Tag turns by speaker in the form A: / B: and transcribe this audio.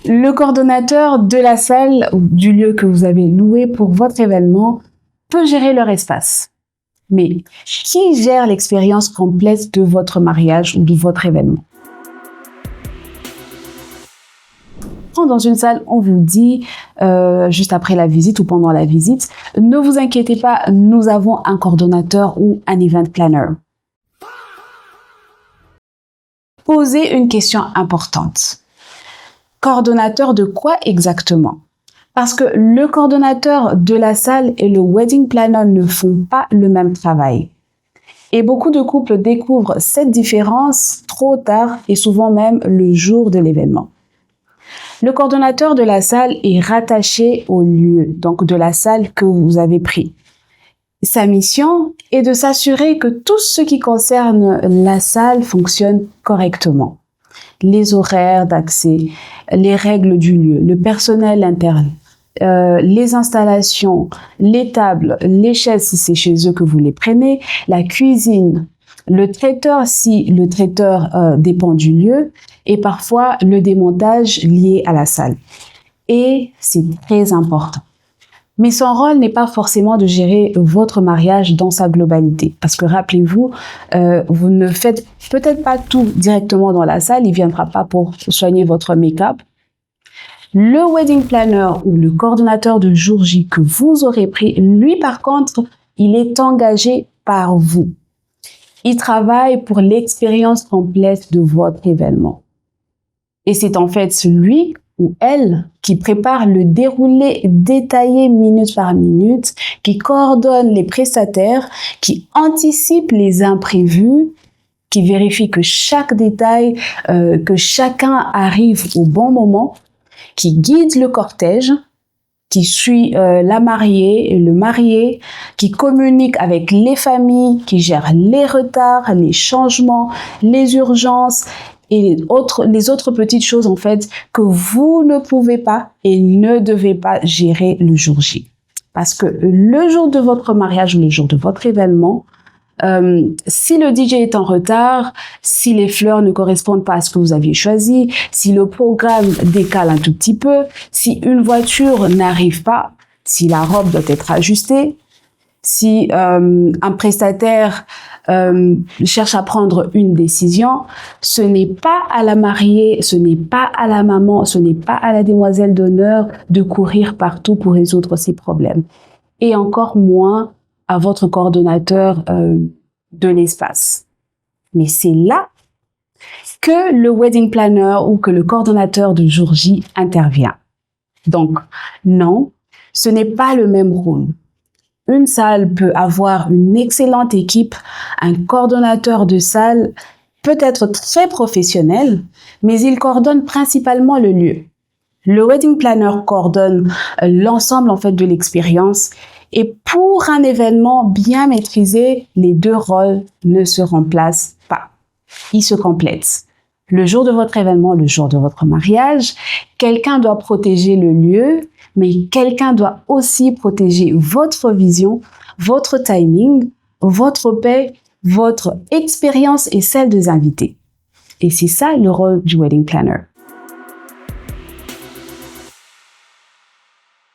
A: Le coordonnateur de la salle ou du lieu que vous avez loué pour votre événement peut gérer leur espace. Mais qui gère l'expérience complète de votre mariage ou de votre événement? Quand dans une salle, on vous dit, juste après la visite ou pendant la visite, ne vous inquiétez pas, nous avons un coordonnateur ou un event planner. Posez une question importante. Coordonnateur de quoi exactement? Parce que le coordonnateur de la salle et le wedding planner ne font pas le même travail. Et beaucoup de couples découvrent cette différence trop tard et souvent même le jour de l'événement. Le coordonnateur de la salle est rattaché au lieu, donc de la salle que vous avez pris. Sa mission est de s'assurer que tout ce qui concerne la salle fonctionne correctement. Les horaires d'accès, les règles du lieu, le personnel interne, les installations, les tables, les chaises si c'est chez eux que vous les prenez, la cuisine, le traiteur si le traiteur dépend du lieu et parfois le démontage lié à la salle. Et c'est très important. Mais son rôle n'est pas forcément de gérer votre mariage dans sa globalité. Parce que rappelez-vous, vous ne faites peut-être pas tout directement dans la salle, il ne viendra pas pour soigner votre make-up. Le wedding planner ou le coordonnateur de jour J que vous aurez pris, lui par contre, il est engagé par vous. Il travaille pour l'expérience complète de votre événement. Et c'est en fait celui ou elle qui prépare le déroulé détaillé minute par minute, qui coordonne les prestataires, qui anticipe les imprévus, qui vérifie que chaque détail, que chacun arrive au bon moment, qui guide le cortège, qui suit la mariée et le marié, qui communique avec les familles, qui gère les retards, les changements, les urgences et les autres petites choses en fait que vous ne pouvez pas et ne devez pas gérer le jour J. Parce que le jour de votre mariage ou le jour de votre événement, si le DJ est en retard, si les fleurs ne correspondent pas à ce que vous aviez choisi, si le programme décale un tout petit peu, si une voiture n'arrive pas, si la robe doit être ajustée, si un prestataire cherche à prendre une décision, ce n'est pas à la mariée, ce n'est pas à la maman, ce n'est pas à la demoiselle d'honneur de courir partout pour résoudre ses problèmes. Et encore moins à votre coordonnateur de l'espace. Mais c'est là que le wedding planner ou que le coordonnateur de jour J intervient. Donc, non, ce n'est pas le même rôle. Une salle peut avoir une excellente équipe, un coordonnateur de salle peut être très professionnel, mais il coordonne principalement le lieu. Le wedding planner coordonne l'ensemble en fait de l'expérience. Et pour un événement bien maîtrisé, les deux rôles ne se remplacent pas. Ils se complètent. Le jour de votre événement, le jour de votre mariage, quelqu'un doit protéger le lieu, mais quelqu'un doit aussi protéger votre vision, votre timing, votre paix, votre expérience et celle des invités. Et c'est ça le rôle du wedding planner.